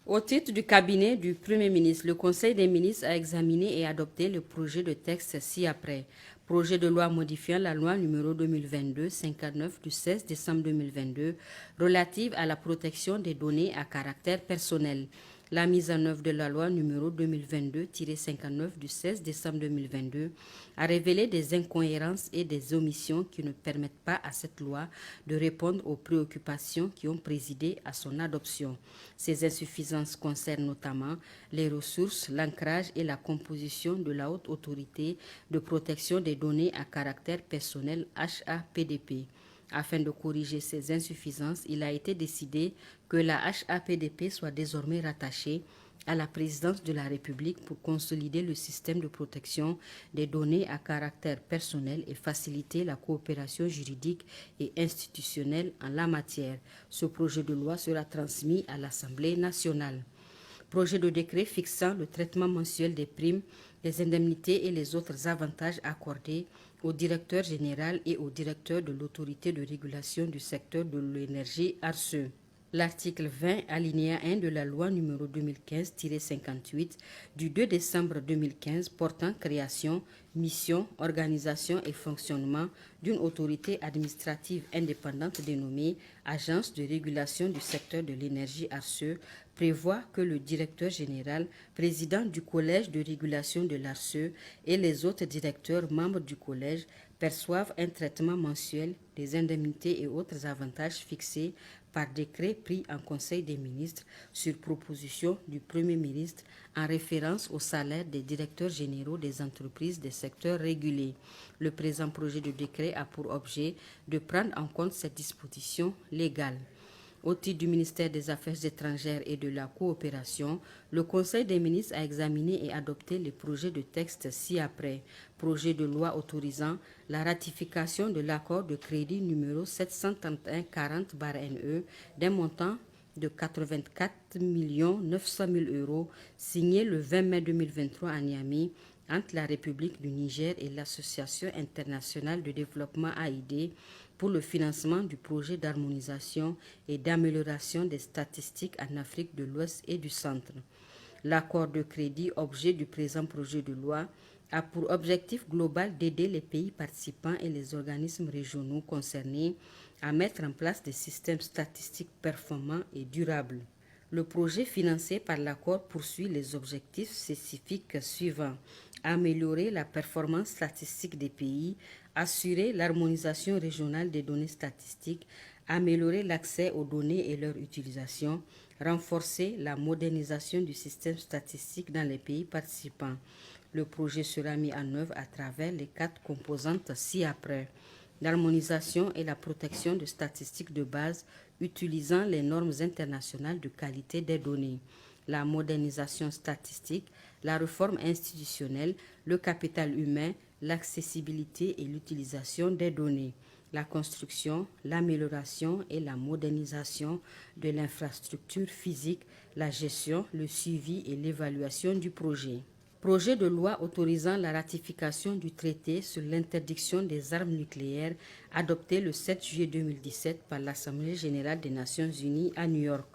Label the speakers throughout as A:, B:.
A: Au titre du cabinet du Premier ministre, le Conseil des ministres a examiné et adopté le projet de texte ci-après. Projet de loi modifiant la loi numéro 2022-59 du 16 décembre 2022 relative à la protection des données à caractère personnel. La mise en œuvre de la loi numéro 2022-59 du 16 décembre 2022 a révélé des incohérences et des omissions qui ne permettent pas à cette loi de répondre aux préoccupations qui ont présidé à son adoption. Ces insuffisances concernent notamment les ressources, l'ancrage et la composition de la Haute Autorité de protection des données à caractère personnel HAPDP. Afin de corriger ces insuffisances, il a été décidé que la HAPDP soit désormais rattachée à la présidence de la République pour consolider le système de protection des données à caractère personnel et faciliter la coopération juridique et institutionnelle en la matière. Ce projet de loi sera transmis à l'Assemblée nationale. Projet de décret fixant le traitement mensuel des primes, les indemnités et les autres avantages accordés au directeur général et au directeur de l'autorité de régulation du secteur de l'énergie ARCE. L'article 20, alinéa 1 de la loi numéro 2015-58 du 2 décembre 2015 portant création, mission, organisation et fonctionnement d'une autorité administrative indépendante dénommée Agence de régulation du secteur de l'énergie ARCE prévoit que le directeur général, président du collège de régulation de l'ARCE et les autres directeurs membres du collège perçoivent un traitement mensuel des indemnités et autres avantages fixés par décret pris en Conseil des ministres sur proposition du Premier ministre en référence au salaire des directeurs généraux des entreprises des secteurs régulés. Le présent projet de décret a pour objet de prendre en compte cette disposition légale. Au titre du ministère des Affaires étrangères et de la coopération, le Conseil des ministres a examiné et adopté les projets de texte ci-après. Projet de loi autorisant la ratification de l'accord de crédit numéro 731-40/NE d'un montant de 84 900 000 euros, signé le 20 mai 2023 à Niamey entre la République du Niger et l'Association internationale de développement AID pour le financement du projet d'harmonisation et d'amélioration des statistiques en Afrique de l'Ouest et du Centre. L'accord de crédit, objet du présent projet de loi, a pour objectif global d'aider les pays participants et les organismes régionaux concernés à mettre en place des systèmes statistiques performants et durables. Le projet financé par l'accord poursuit les objectifs spécifiques suivants: améliorer la performance statistique des pays, assurer l'harmonisation régionale des données statistiques, améliorer l'accès aux données et leur utilisation, renforcer la modernisation du système statistique dans les pays participants. Le projet sera mis en œuvre à travers les 4 composantes ci-après: l'harmonisation et la protection de statistiques de base utilisant les normes internationales de qualité des données, la modernisation statistique, la réforme institutionnelle, le capital humain, l'accessibilité et l'utilisation des données, la construction, l'amélioration et la modernisation de l'infrastructure physique, la gestion, le suivi et l'évaluation du projet. Projet de loi autorisant la ratification du traité sur l'interdiction des armes nucléaires adopté le 7 juillet 2017 par l'Assemblée générale des Nations unies à New York.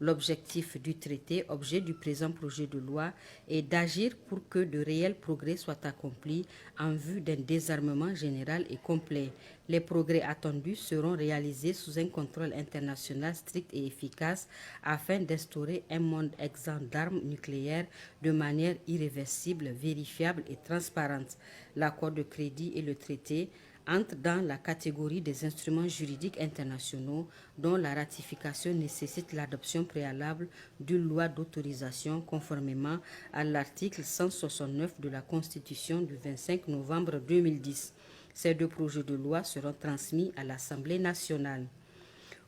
A: L'objectif du traité, objet du présent projet de loi, est d'agir pour que de réels progrès soient accomplis en vue d'un désarmement général et complet. Les progrès attendus seront réalisés sous un contrôle international strict et efficace afin d'instaurer un monde exempt d'armes nucléaires de manière irréversible, vérifiable et transparente. L'accord de crédit et le traité entrent dans la catégorie des instruments juridiques internationaux dont la ratification nécessite l'adoption préalable d'une loi d'autorisation conformément à l'article 169 de la Constitution du 25 novembre 2010. Ces 2 projets de loi seront transmis à l'Assemblée nationale.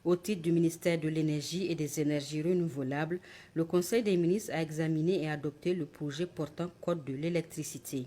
A: Au titre du ministère de l'Énergie et des énergies renouvelables, le Conseil des ministres a examiné et adopté le projet portant Code de l'électricité.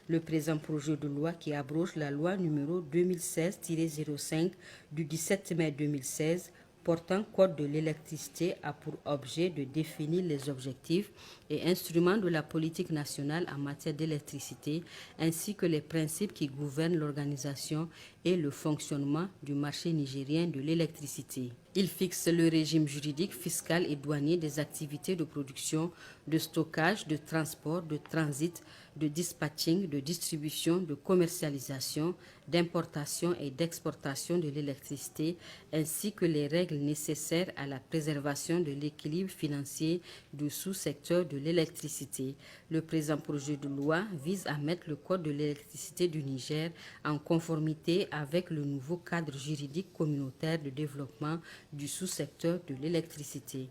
A: Le présent projet de loi qui abroge la loi numéro 2016-05 du 17 mai 2016 portant Code de l'électricité a pour objet de définir les objectifs et instruments de la politique nationale en matière d'électricité ainsi que les principes qui gouvernent l'organisation et le fonctionnement du marché nigérien de l'électricité. Il fixe le régime juridique, fiscal et douanier des activités de production, de stockage, de transport, de transit, de dispatching, de distribution, de commercialisation, d'importation et d'exportation de l'électricité, ainsi que les règles nécessaires à la préservation de l'équilibre financier du sous-secteur de l'électricité. Le présent projet de loi vise à mettre le Code de l'électricité du Niger en conformité avec le nouveau cadre juridique communautaire de développement du sous-secteur de l'électricité.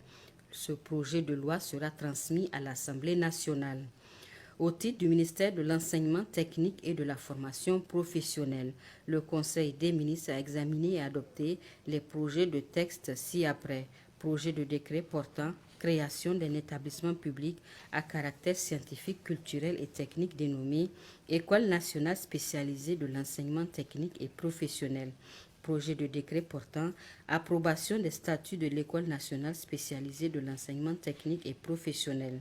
A: Ce projet de loi sera transmis à l'Assemblée nationale. Au titre du ministère de l'Enseignement technique et de la formation professionnelle, le Conseil des ministres a examiné et adopté les projets de texte ci-après. Projet de décret portant création d'un établissement public à caractère scientifique, culturel et technique dénommé École nationale spécialisée de l'enseignement technique et professionnel. Projet de décret portant approbation des statuts de l'École nationale spécialisée de l'enseignement technique et professionnel.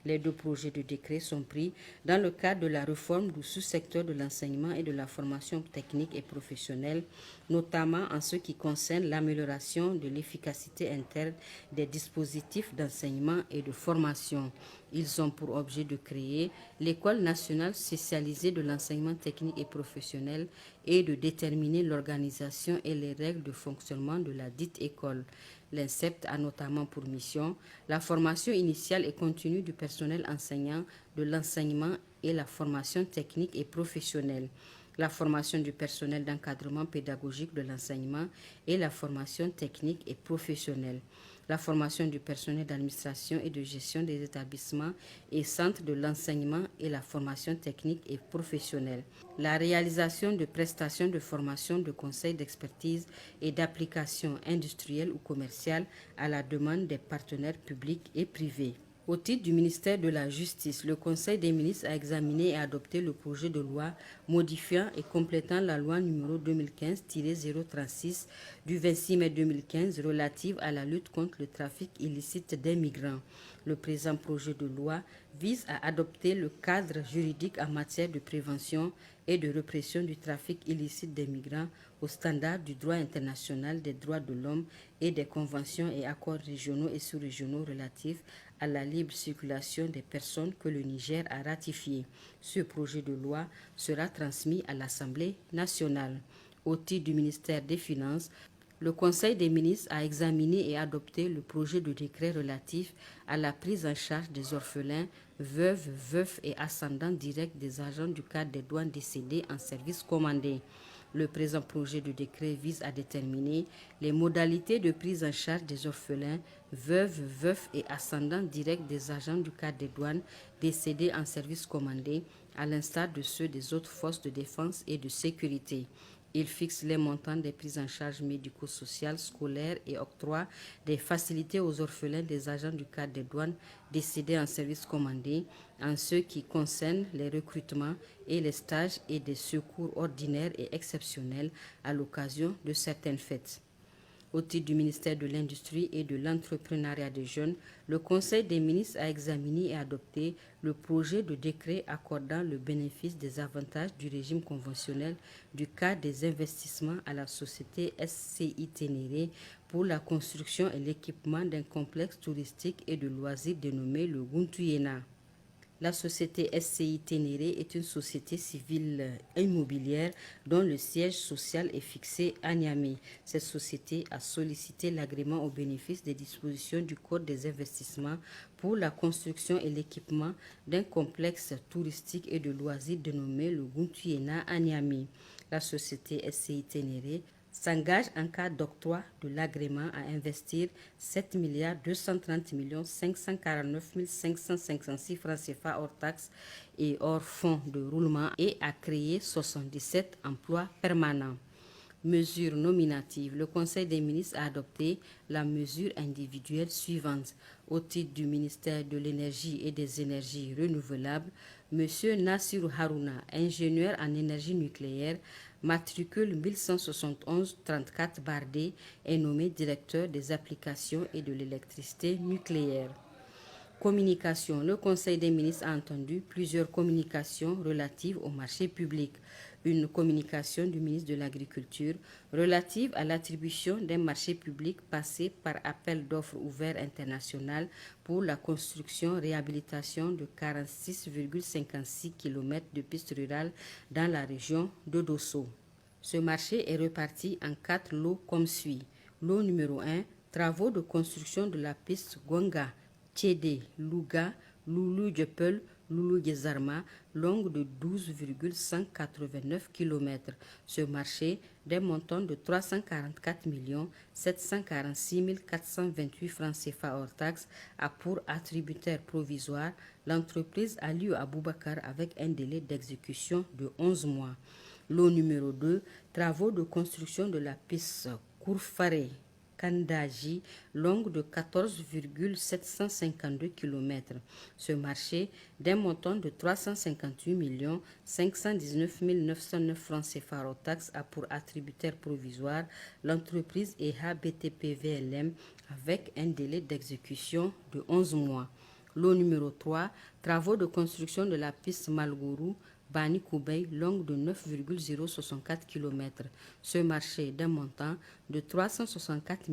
A: Les deux projets de décret sont pris dans le cadre de la réforme du sous-secteur de l'enseignement et de la formation technique et professionnelle, notamment en ce qui concerne l'amélioration de l'efficacité interne des dispositifs d'enseignement et de formation. Ils ont pour objet de créer l'École nationale spécialisée de l'enseignement technique et professionnel et de déterminer l'organisation et les règles de fonctionnement de la dite école. L'INSEP a notamment pour mission la formation initiale et continue du personnel enseignant de l'enseignement et la formation technique et professionnelle, la formation du personnel d'encadrement pédagogique de l'enseignement et la formation technique et professionnelle, la formation du personnel d'administration et de gestion des établissements et centres de l'enseignement et la formation technique et professionnelle, la réalisation de prestations de formation de conseils d'expertise et d'application industrielle ou commerciale à la demande des partenaires publics et privés. Au titre du ministère de la Justice, le Conseil des ministres a examiné et adopté le projet de loi modifiant et complétant la loi numéro 2015-036 du 26 mai 2015 relative à la lutte contre le trafic illicite des migrants. Le présent projet de loi vise à adopter le cadre juridique en matière de prévention et de répression du trafic illicite des migrants aux standards du droit international des droits de l'homme et des conventions et accords régionaux et sous-régionaux relatifs à la libre circulation des personnes que le Niger a ratifié. Ce projet de loi sera transmis à l'Assemblée nationale. Au titre du ministère des Finances, le Conseil des ministres a examiné et adopté le projet de décret relatif à la prise en charge des orphelins, veuves, veufs et ascendants directs des agents du cadre des douanes décédés en service commandé. Le présent projet de décret vise à déterminer les modalités de prise en charge des orphelins, veuves, veufs et ascendants directs des agents du cadre des douanes décédés en service commandé, à l'instar de ceux des autres forces de défense et de sécurité. Il fixe les montants des prises en charge médico-sociales, scolaires et octroie des facilités aux orphelins des agents du cadre des douanes décédés en service commandé en ce qui concerne les recrutements et les stages et des secours ordinaires et exceptionnels à l'occasion de certaines fêtes. Au titre du ministère de l'Industrie et de l'Entrepreneuriat des Jeunes, le Conseil des ministres a examiné et adopté le projet de décret accordant le bénéfice des avantages du régime conventionnel du cadre des investissements à la société SCI Ténéré pour la construction et l'équipement d'un complexe touristique et de loisirs dénommé le Guntuyena. La société SCI Ténéré est une société civile immobilière dont le siège social est fixé à Niamey. Cette société a sollicité l'agrément au bénéfice des dispositions du Code des investissements pour la construction et l'équipement d'un complexe touristique et de loisirs dénommé le Guntuyena à Niamey. La société SCI Ténéré s'engage en cas d'octroi de l'agrément à investir 7 230 549 556 francs CFA hors taxes et hors fonds de roulement et à créer 77 emplois permanents. Mesures nominatives. Le Conseil des ministres a adopté la mesure individuelle suivante. Au titre du ministère de l'Énergie et des énergies renouvelables, M. Nassirou Harouna, ingénieur en énergie nucléaire, matricule 1171-34 Bardé, est nommé directeur des applications et de l'électricité nucléaire. Communication. Le Conseil des ministres a entendu plusieurs communications relatives au marché public. Une communication du ministre de l'Agriculture relative à l'attribution d'un marché public passé par appel d'offres ouvert international pour la construction-réhabilitation de 46,56 km de pistes rurales dans la région de Dosso. Ce marché est reparti en 4 lots comme suit. Lot numéro 1, travaux de construction de la piste Gonga, Tchédé, Louga, Loulou-Djepel, Loulou-Gezarma, longue de 12,189 km. Ce marché, d'un montant de 344 746 428 francs CFA hors taxe, a pour attributaire provisoire l'entreprise Aliou Aboubakar avec un délai d'exécution de 11 mois. Lot numéro 2, travaux de construction de la piste Kourfaré, Kandaji, longue de 14,752 km. Ce marché, d'un montant de 358 519 909 francs CFA hors taxe, a pour attributaire provisoire l'entreprise EHA BTP VLM avec un délai d'exécution de 11 mois. Lot numéro 3, travaux de construction de la piste Malgourou, Bani Koubey, longue de 9,064 km. Ce marché d'un montant de 364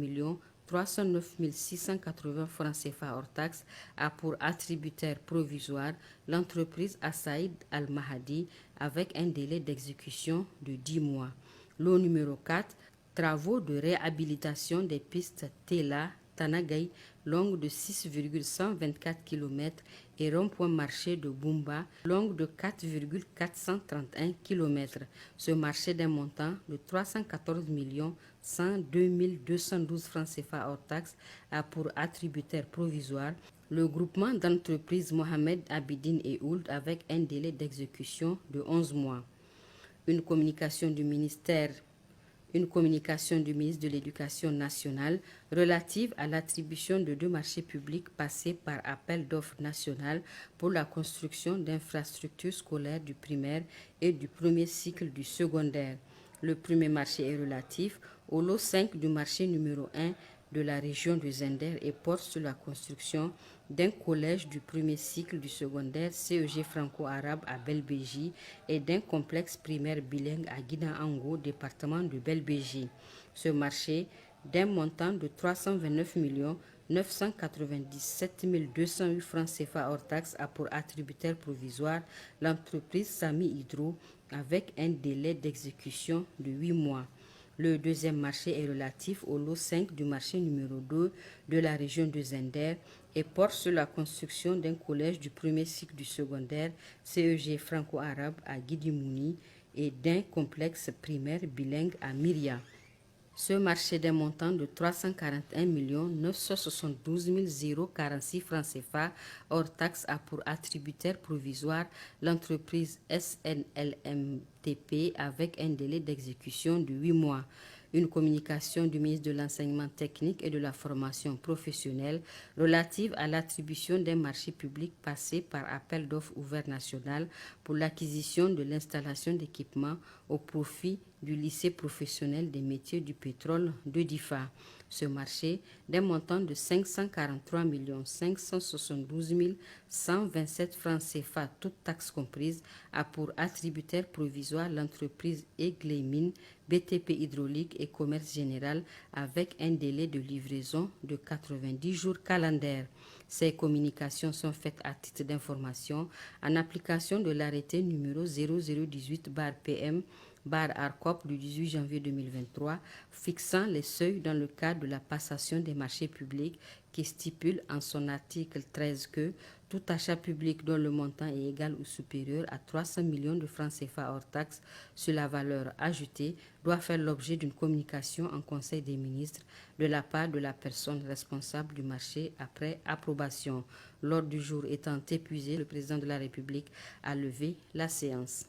A: 309 680 francs CFA hors taxe a pour attributaire provisoire l'entreprise Assaïd Al-Mahadi avec un délai d'exécution de 10 mois. Lot numéro 4, travaux de réhabilitation des pistes Tela, Tanagaï, longue de 6,124 km et rond-point marché de Bumba, longue de 4,431 km. Ce marché d'un montant de 314 102 212 francs CFA hors taxe a pour attributaire provisoire le groupement d'entreprises Mohamed Abidine et Ould avec un délai d'exécution de 11 mois. Une communication du ministre de l'Éducation nationale relative à l'attribution de 2 marchés publics passés par appel d'offres national pour la construction d'infrastructures scolaires du primaire et du premier cycle du secondaire. Le premier marché est relatif au lot 5 du marché numéro 1 de la région de Zender et porte sur la construction d'un collège du premier cycle du secondaire CEG franco-arabe à Belbéji et d'un complexe primaire bilingue à Guinaango, département de Belbéji. Ce marché, d'un montant de 329 997 208 francs CFA hors taxe, a pour attributaire provisoire l'entreprise Sami Hydro avec un délai d'exécution de 8 mois. Le deuxième marché est relatif au lot 5 du marché numéro 2 de la région de Zender et porte sur la construction d'un collège du premier cycle du secondaire CEG franco-arabe à Guidimouni et d'un complexe primaire bilingue à Myria. Ce marché d'un montant de 341 972 046 francs CFA hors taxe a pour attributaire provisoire l'entreprise SNLMTP avec un délai d'exécution de 8 mois. Une communication du ministre de l'Enseignement technique et de la formation professionnelle relative à l'attribution d'un marché public passé par appel d'offres ouvert national pour l'acquisition de l'installation d'équipements au profit du lycée professionnel des métiers du pétrole de Difa. Ce marché, d'un montant de 543 572 127 francs CFA, toutes taxes comprises, a pour attributaire provisoire l'entreprise Eglemine, BTP Hydraulique et Commerce Général avec un délai de livraison de 90 jours calendaires. Ces communications sont faites à titre d'information en application de l'arrêté numéro 0018-PM ARCOP du 18 janvier 2023 fixant les seuils dans le cadre de la passation des marchés publics qui stipule en son article 13 que tout achat public dont le montant est égal ou supérieur à 300 millions de francs CFA hors taxe sur la valeur ajoutée doit faire l'objet d'une communication en Conseil des ministres de la part de la personne responsable du marché après approbation. L'ordre du jour étant épuisé, le président de la République a levé la séance.